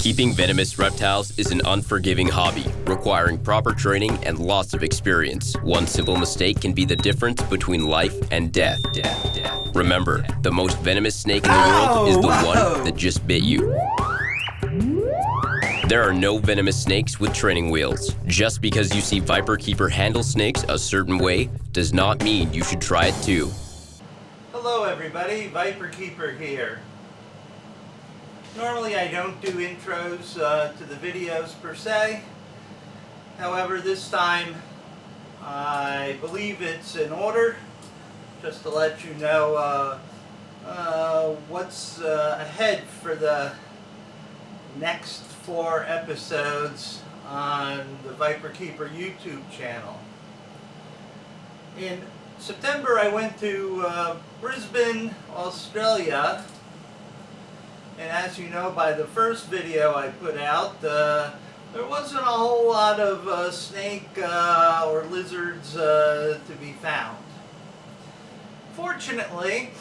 Keeping venomous reptiles is an unforgiving hobby, requiring proper training and lots of experience. One simple mistake can be the difference between life and death. Remember, the most venomous snake in the world is the one that just bit you. There are no venomous snakes with training wheels. Just because you see viperkeeper handle snakes a certain way does not mean you should try it too. Hello everybody, viperkeeper here. Normally I don't do intros to the videos per se. However, this time I believe it's in order, just to let you know what's ahead for the next 4 episodes on the Viperkeeper YouTube channel. In September I went to Brisbane, Australia, and as you know by the first video I put out, there wasn't a whole lot of snake or lizards to be found. Fortunately,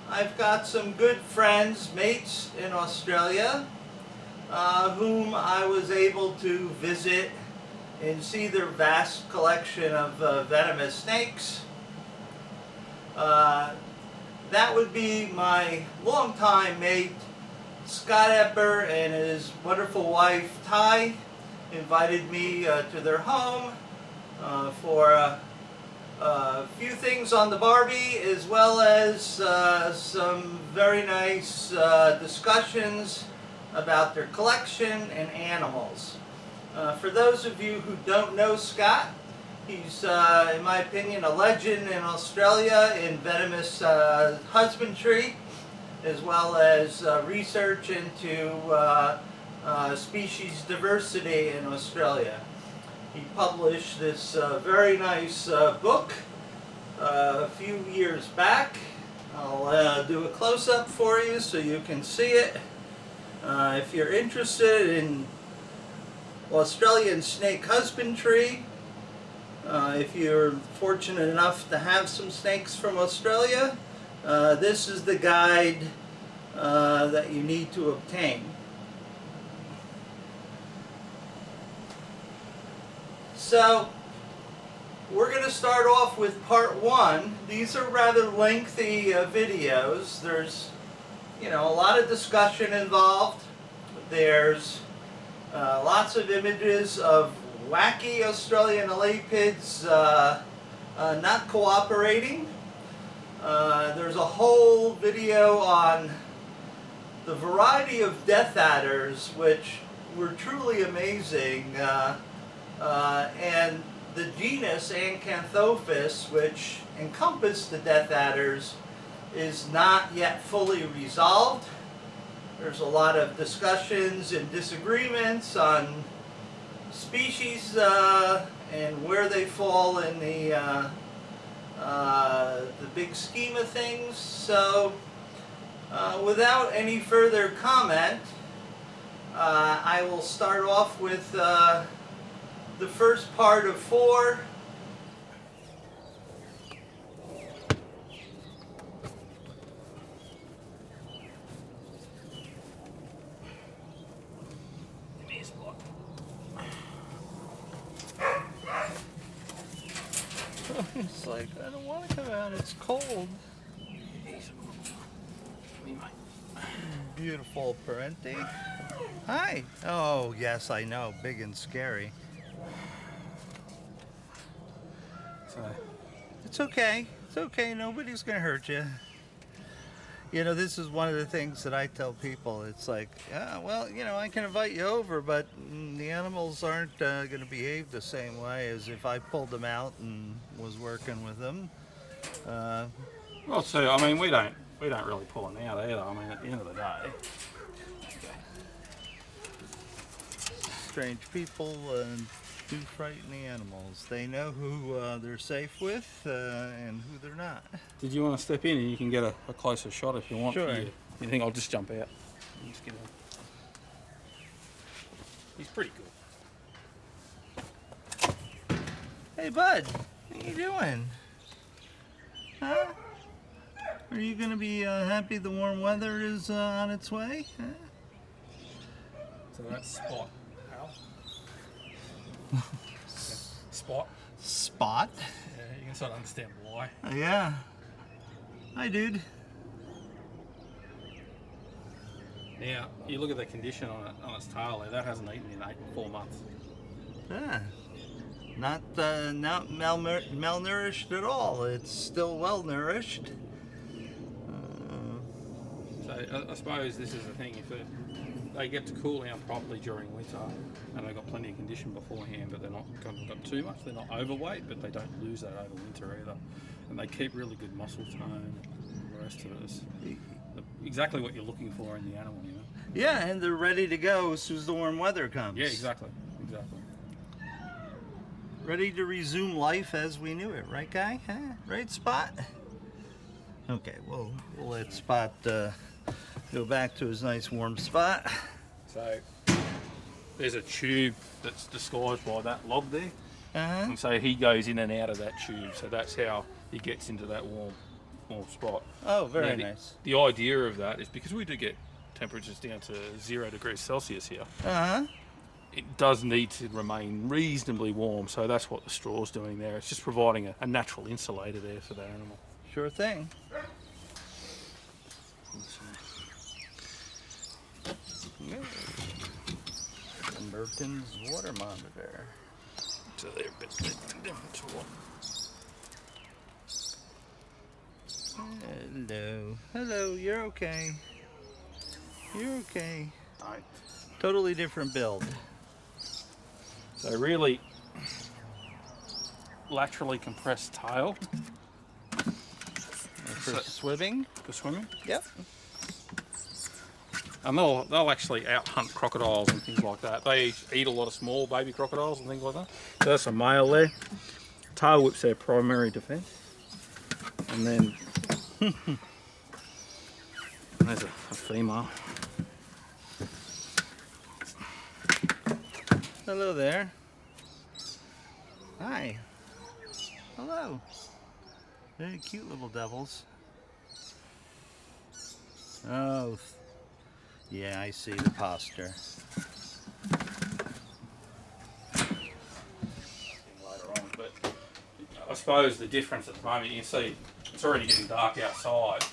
I've got some good friends, mates in Australia, whom I was able to visit and see their vast collection of venomous snakes. That would be my longtime mate Scott Epper and his wonderful wife Ty invited me to their home for a few things on the Barbie, as well as some very nice discussions about their collection and animals. For those of you who don't know Scott, he's, in my opinion, a legend in Australia in venomous husbandry, as well as research into species diversity in Australia. He published this very nice book a few years back. I'll do a close-up for you so you can see it. If you're interested in Australian snake husbandry, if you're fortunate enough to have some snakes from Australia, this is the guide that you need to obtain. So, we're going to start off with part 1. These are rather lengthy videos. There's, you know, a lot of discussion involved. There's lots of images of wacky Australian elapids not cooperating. There's a whole video on the variety of death adders, which were truly amazing, and the genus Acanthopus, which encompassed the death adders, is not yet fully resolved. There's a lot of discussions and disagreements on species and where they fall in the big scheme of things. So without any further comment, I will start off with the first part of 4. It's like, I don't want to come out, it's cold. Beautiful Parenti. Hi. Oh, yes, I know. Big and scary. It's okay. It's okay. Nobody's going to hurt you. You know, this is one of the things that I tell people. It's like, yeah, well, you know, I can invite you over, but the animals aren't going to behave the same way as if I pulled them out and was working with them. Well, see, I mean, we don't really pull them out either. I mean, at the end of the day. Strange people do frighten the animals. They know who they're safe with and who they're not. Did you want to step in and you can get a closer shot if you want? Sure. You think I'll just jump out? Just get in. He's pretty good. Hey, bud. What are you doing? Huh? Are you going to be happy the warm weather is on its way? Huh? So that's Spot. Al. Spot. Spot? Yeah, you can sort of understand why. Yeah. Hi, dude. Now, you look at the condition on its tail there, that hasn't eaten in 4 months. Yeah. Not malnourished at all. It's still well nourished. So I suppose this is the thing, if they get to cool down properly during winter, and they've got plenty of condition beforehand, but they're not got too much, they're not overweight, but they don't lose that over winter either. And they keep really good muscle tone, and the rest of it is exactly what you're looking for in the animal, you know? Yeah, and they're ready to go as soon as the warm weather comes. Yeah, exactly. Ready to resume life as we knew it, right, Guy? Huh? Right, Spot? Okay, we'll let Spot go back to his nice warm spot. So there's a tube that's disguised by that log there, and so he goes in and out of that tube. So that's how he gets into that warm spot. Oh, very nice. The idea of that is because we do get temperatures down to 0 degrees Celsius here. It does need to remain reasonably warm, so that's what the straw's doing there. It's just providing a natural insulator there for that animal. Sure thing. Burton's water monitor. So they're a bit different to what. Hello. Hello, you're okay. You're okay. Right. Totally different build. So really laterally compressed tail. For swimming? For swimming? Yep. And they'll actually out hunt crocodiles and things like that. They eat a lot of small baby crocodiles and things like that. So that's a male there. Tail whip's their primary defense. And then there's a female. Hello there. Hi. Hello. Very cute little devils. Oh, yeah, I see the posture. Later on, but I suppose the difference at the moment, you can see it's already getting dark outside,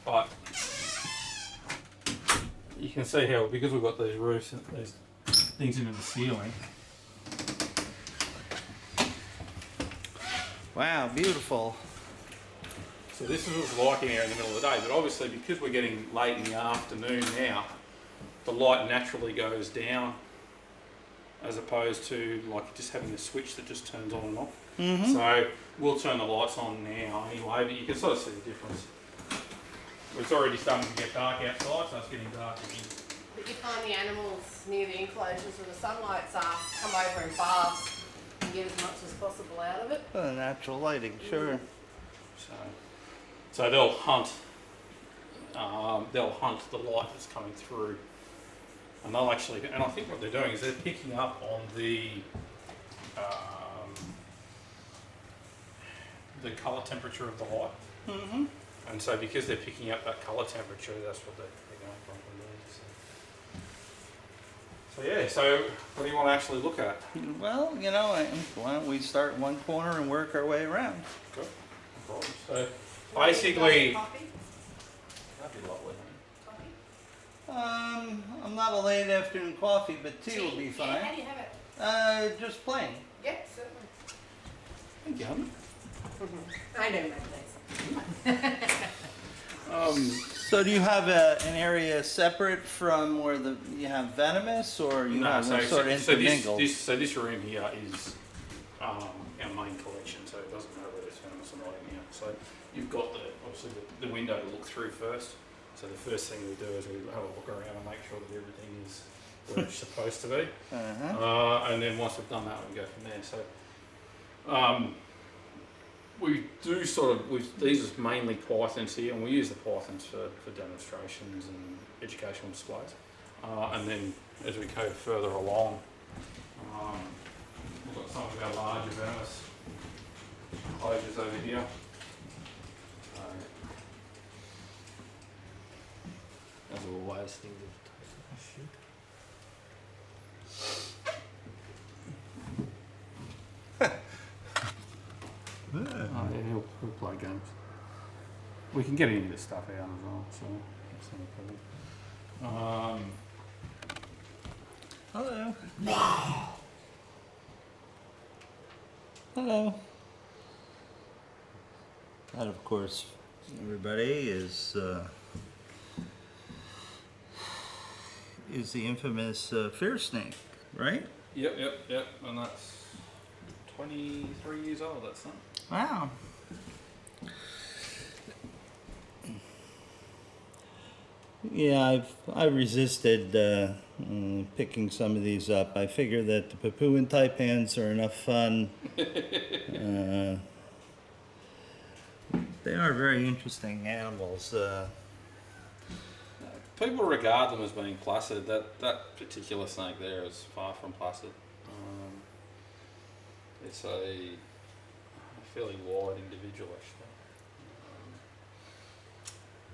but you can see how, because we've got these roofs and these things into the ceiling. Wow, beautiful. So this is what it's like in here in the middle of the day, but obviously because we're getting late in the afternoon now, the light naturally goes down as opposed to like just having a switch that just turns on and off. So we'll turn the lights on now anyway, but you can sort of see the difference. It's already starting to get dark outside, so it's getting dark again. But you find the animals near the enclosures where the sunlight's come over in baths and get as much as possible out of it. Natural lighting, sure. So they'll hunt the light that's coming through, and they'll actually, and I think what they're doing is they're picking up on the colour temperature of the light. And so because they're picking up that colour temperature, that's what they're going from there. So yeah, so what do you want to actually look at? Well, you know, why don't we start in one corner and work our way around? Good. No problem. So basically, Coffee? that'd be lovely. I'm not a late afternoon coffee, but tea will be fine. Yeah, how do you have it? Just plain. Yeah, certainly. Thank you. I know, mate, thanks. So do you have an area separate from where you have venomous, or you have them sort of intermingled? This room here is our main collection, so it doesn't matter whether it's venomous or not in here. So you've got obviously the window to look through first. So the first thing we do is we have a look around and make sure that everything is where it's supposed to be. And then once we've done that, we go from there. So we do these are mainly pythons here, and we use the pythons for demonstrations and educational displays. And then as we go further along, we've got some of our larger venomous enclosures over here. As always, things have play games. We can get any of this stuff out as well, so that's not a problem. Hello. Hello. That, of course, everybody, is the infamous fear snake, right? Yep, and that's 23 years old, that son. Wow. Yeah, I've resisted picking some of these up. I figure that the Papuan taipans are enough fun. They are very interesting animals. People regard them as being placid. That particular snake there is far from placid. It's a fairly wide individual, actually.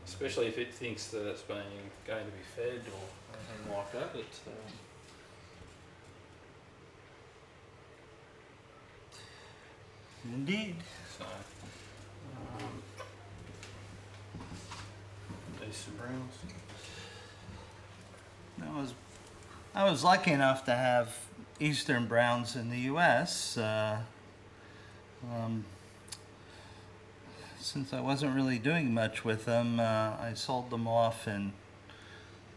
Especially if it thinks that it's going to be fed or anything like that. Indeed. So, these some browns. I was lucky enough to have eastern browns in the U.S. Since I wasn't really doing much with them, I sold them off, and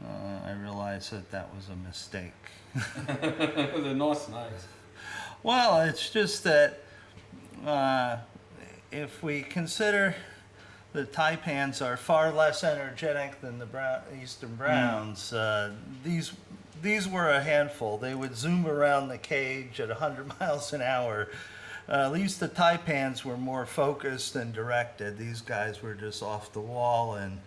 I realized that was a mistake. They're nice snakes. Well, it's just that if we consider the taipans are far less energetic than the eastern browns, these were a handful. They would zoom around the cage at 100 miles an hour. At least the taipans were more focused and directed. These guys were just off the wall, and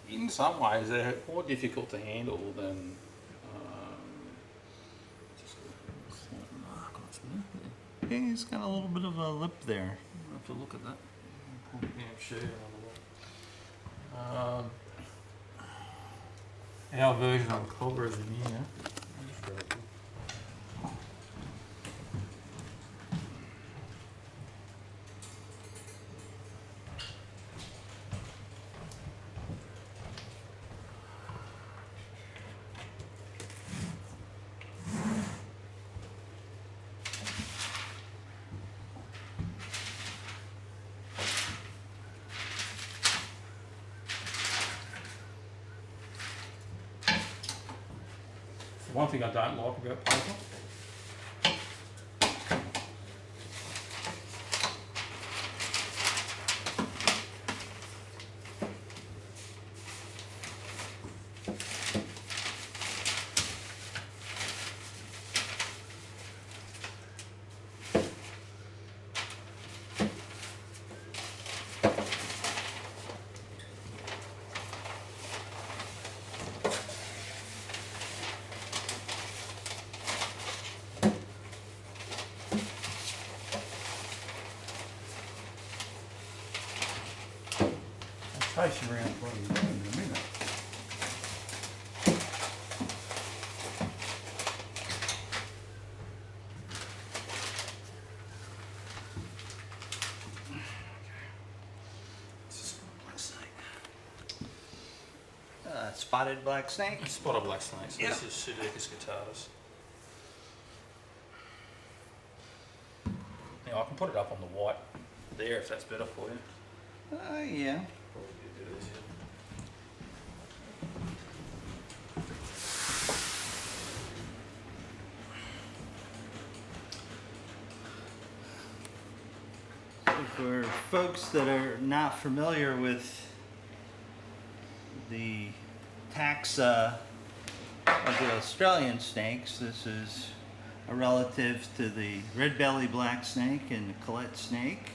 in some ways they're more difficult to handle than yeah, he's got a little bit of a lip there. I'll have to look at that. Our version on cobra is in here. One thing I don't like about paper, chase you around the bloody room in a minute. Spotted black snake. Spotted black snake. So Yep. This is Pseudocus guttatus. Now I can put it up on the white there if that's better for you. Yeah. Probably be a bit easier. For folks that are not familiar with the taxa of the Australian snakes, this is a relative to the red-bellied black snake and the collet snake.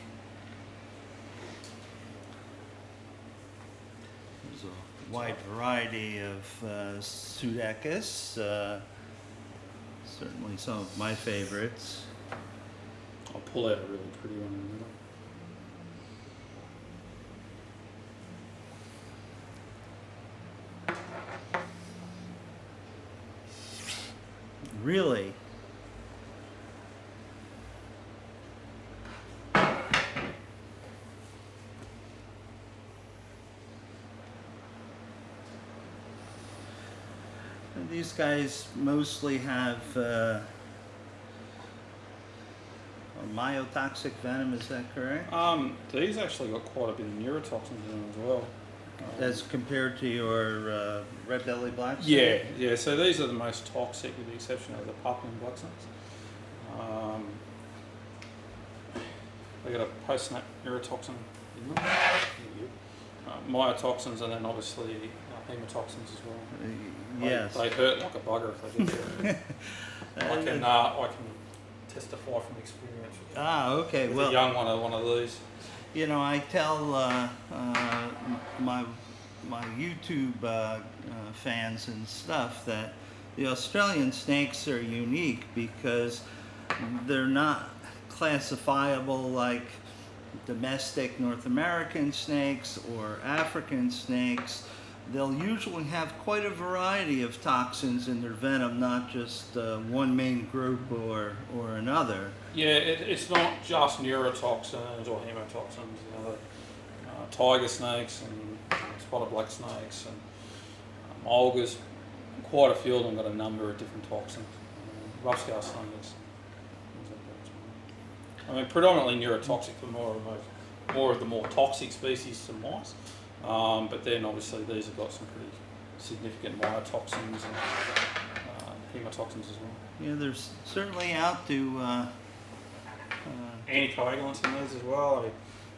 There's a wide variety of Pseudocus, certainly some of my favorites. I'll pull out a really pretty one in a minute. Really? And these guys mostly have a myotoxic venom, is that correct? These actually got quite a bit of neurotoxins in them as well. As compared to your red-bellied black snake? Yeah, yeah. So these are the most toxic, with the exception of the puffin black snakes. They got a post-snap neurotoxin in them, myotoxins, and then obviously hemotoxins as well. Yes. They hurt like a bugger if they did. I can testify from experience. Ah, okay. With Well, a young one of these. you know, I tell my YouTube fans and stuff that the Australian snakes are unique because they're not classifiable like domestic North American snakes or African snakes. They'll usually have quite a variety of toxins in their venom, not just one main group or another. Yeah, it's not just neurotoxins or hemotoxins. You know, tiger snakes and spotted black snakes and mulgars. Quite a few of them got a number of different toxins. Rough scale snakes. I mean, predominantly neurotoxic for more of the more toxic species to mice. But then obviously these have got some pretty significant myotoxins and hemotoxins as well. Yeah, there's certainly out to Anticoagulants in these as well.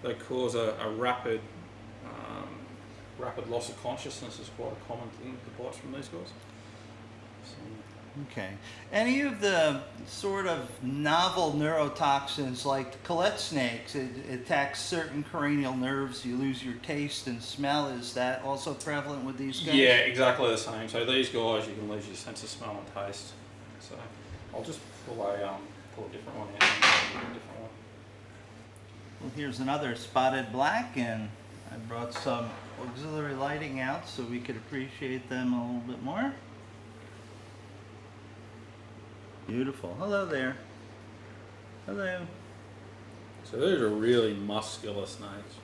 They cause a rapid loss of consciousness is quite a common thing with the bites from these guys. So, okay. Any of the sort of novel neurotoxins like the Colette snakes, it attacks certain cranial nerves, you lose your taste and smell. Is that also prevalent with these guys? yeah, exactly the same. So these guys, you can lose your sense of smell and taste. So I'll just pull a different one out. Well, here's another spotted black, and I brought some auxiliary lighting out so we could appreciate them a little bit more. Beautiful. Hello there. Hello. So these are really muscular snakes.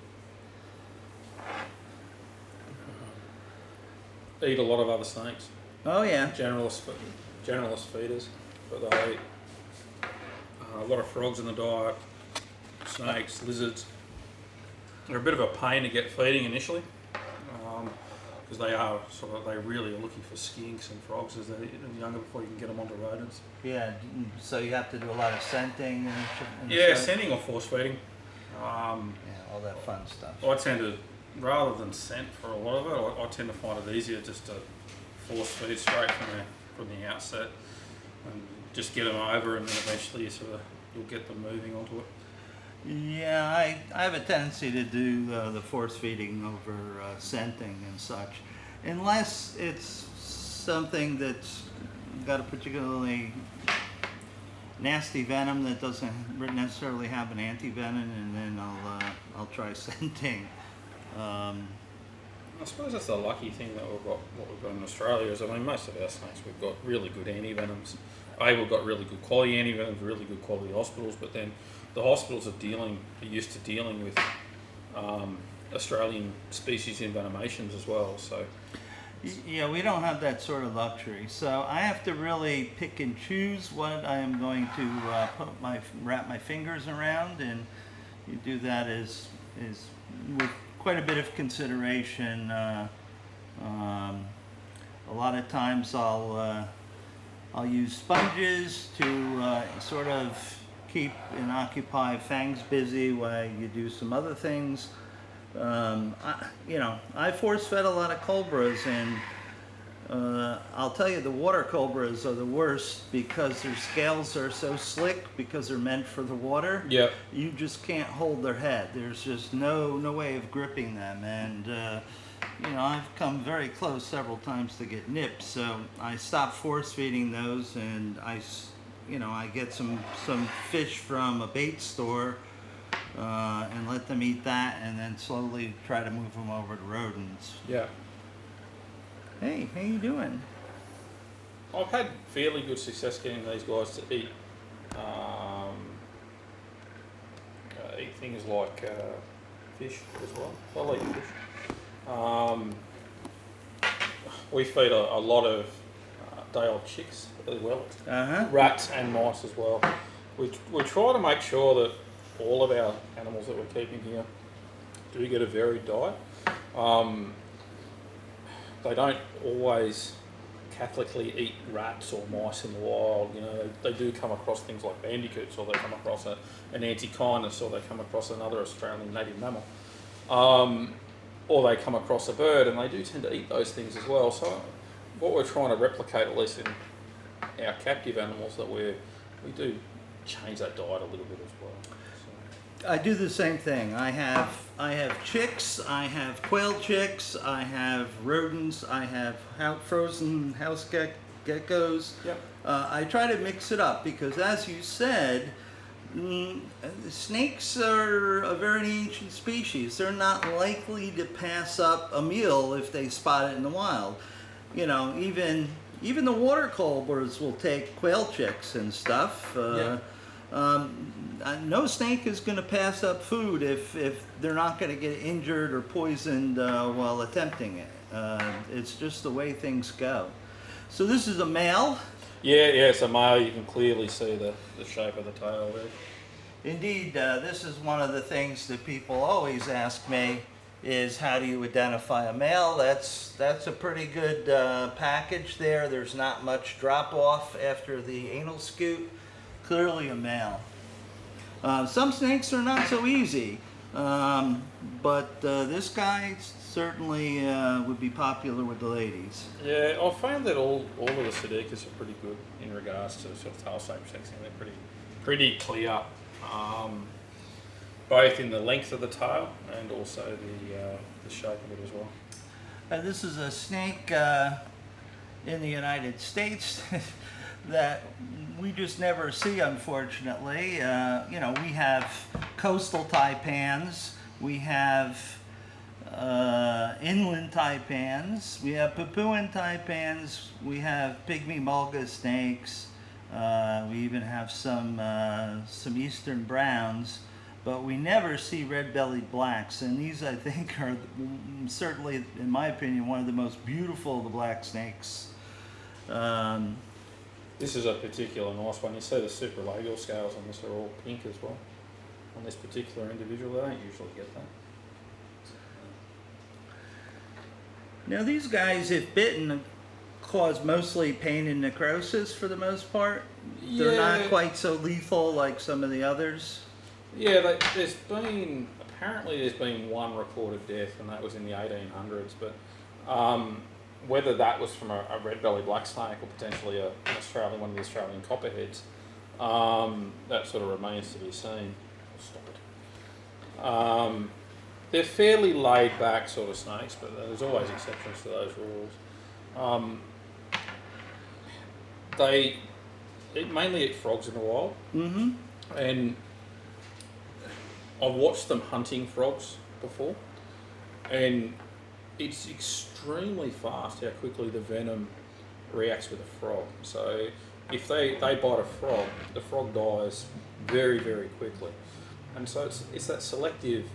Eat a lot of other snakes. Oh yeah. Generalist feeders, but they eat a lot of frogs in the diet, snakes, lizards. They're a bit of a pain to get feeding initially, because they really are looking for skinks and frogs as they're younger before you can get them onto rodents. Yeah, so you have to do a lot of scenting and Yeah, stuff? scenting or force feeding. Yeah, all that fun stuff. I tend to, rather than scent for a lot of it, I tend to find it easier just to force feed straight from the outset and just get them over, and then eventually you'll get them moving onto it. Yeah, I have a tendency to do the force feeding over scenting and such, unless it's something that's got a particularly nasty venom that doesn't necessarily have an anti-venom, and then I'll try scenting. I suppose that's the lucky thing that what we've got in Australia is, I mean, most of our snakes we've got really good anti-venoms. We've got really good quality anti-venoms, really good quality hospitals, but then the hospitals are used to dealing with Australian species envenomations as well. So yeah, we don't have that sort of luxury, so I have to really pick and choose what I am going to wrap my fingers around, and you do that is with quite a bit of consideration. A lot of times I'll use sponges to sort of keep and occupy fangs busy while you do some other things. I force fed a lot of cobras, and I'll tell you, the water cobras are the worst because their scales are so slick because they're meant for the water. yeah, You just can't hold their head. There's just no way of gripping them, and I've come very close several times to get nipped, so I stopped force feeding those, and I get some fish from a bait store and let them eat that, and then slowly try to move them over to rodents. yeah. Hey, how you doing? I've had fairly good success getting these guys to eat things like fish as well. They'll eat fish. We feed a lot of day-old chicks as well. Uh-huh. Rats and mice as well. We try to make sure that all of our animals that we're keeping here do get a varied diet. They don't always Catholically eat rats or mice in the wild. You know, they do come across things like bandicoots, or they come across an antechinus, or they come across another Australian native mammal, or they come across a bird, and they do tend to eat those things as well. So what we're trying to replicate, at least in our captive animals, that we do change that diet a little bit as well. So. I do the same thing. I have chicks, I have quail chicks, I have rodents, I have frozen house geckos. Yep. I try to mix it up because, as you said, snakes are a very ancient species. They're not likely to pass up a meal if they spot it in the wild. You know, even the water cobras will take quail chicks and stuff. No snake is going to pass up food if they're not going to get injured or poisoned while attempting it. It's just the way things go. So this is a male. Yeah, it's a male. You can clearly see the shape of the tail there. Indeed, this is one of the things that people always ask me is, how do you identify a male? That's a pretty good package there. There's not much drop off after the anal scoop. Clearly a male. Some snakes are not so easy, but this guy certainly would be popular with the ladies. Yeah, I found that all of the Sidicas are pretty good in regards to sort of tail shape sexing. They're pretty clear, both in the length of the tail and also the shape of it as well. This is a snake in the United States that we just never see, unfortunately. You know, we have coastal taipans, we have inland taipans, we have Papuan taipans, we have pygmy mulga snakes, we even have some eastern browns, but we never see red-bellied blacks, and these, I think, are certainly, in my opinion, one of the most beautiful of the black snakes. This is a particular nice one. You see the supralabial scales on this are all pink as well. On this particular individual, they don't usually get that. Now these guys, if bitten, cause mostly pain and necrosis for the most part. They're not quite so lethal like some of the others. Yeah, apparently there's been one recorded death, and that was in the 1800s, but whether that was from a red-bellied black snake or potentially one of the Australian copperheads, that sort of remains to be seen. Stop it. They're fairly laid-back sort of snakes, but there's always exceptions to those rules. They mainly eat frogs in the wild, and I've watched them hunting frogs before, and it's extremely fast how quickly the venom reacts with a frog. So if they bite a frog, the frog dies very, very quickly. And so it's that selective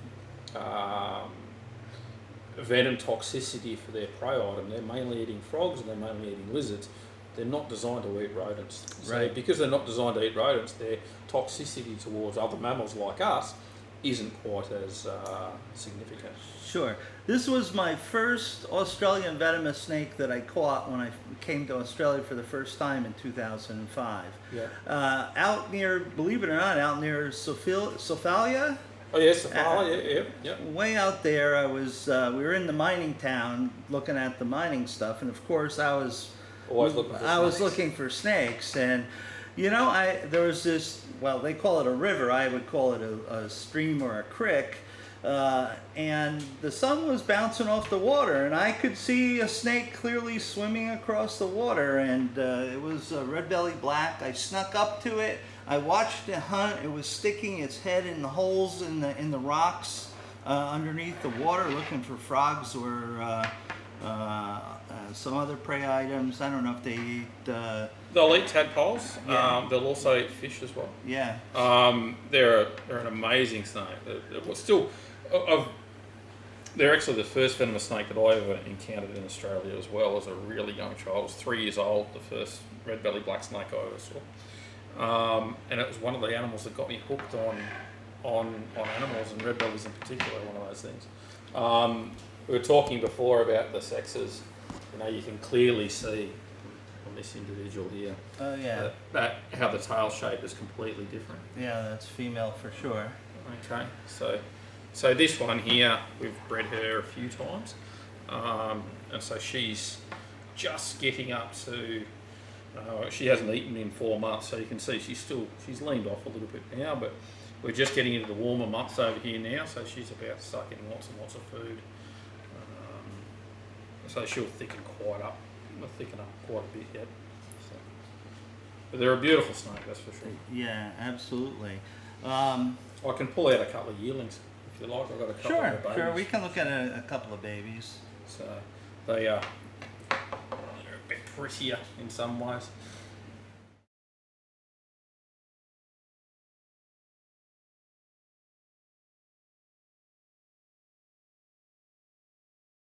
venom toxicity for their prey item. They're mainly eating frogs and they're mainly eating lizards. They're not designed to eat rodents. So right. Because they're not designed to eat rodents, their toxicity towards other mammals like us isn't quite as significant. Sure. This was my first Australian venomous snake that I caught when I came to Australia for the first time in 2005. Yeah. Out near, believe it or not, out near Sophalia. Oh yes, Sophalia, yeah. Way out there, I was. We were in the mining town, looking at the mining stuff, and of course, I was looking for snakes, and you know, there was this. Well, they call it a river. I would call it a stream or a creek. And the sun was bouncing off the water, and I could see a snake clearly swimming across the water, and it was a red-bellied black. I snuck up to it. I watched it hunt. It was sticking its head in the holes in the rocks underneath the water, looking for frogs or some other prey items. I don't know if they eat. They'll eat tadpoles. Yeah. They'll also eat fish as well. Yeah. They're an amazing snake. They're actually the first venomous snake that I ever encountered in Australia as well as a really young child. I was 3 years old, the first red-bellied black snake I ever saw. And it was one of the animals that got me hooked on animals, and red-bellies in particular, one of those things. We were talking before about the sexes. You know, you can clearly see on this individual here that how the tail shape is completely different. Yeah, that's female for sure. Okay, so this one here, we've bred her a few times, and so she's just getting up to, she hasn't eaten in 4 months, so you can see she's leaned off a little bit now, but we're just getting into the warmer months over here now, so she's about to start getting lots and lots of food. So she'll thicken quite up quite a bit yet. So, but they're a beautiful snake, that's for sure. Yeah, absolutely. I can pull out a couple of yearlings if you like. I've got a couple of babies. Sure. We can look at a couple of babies. So they're a bit prettier in some ways.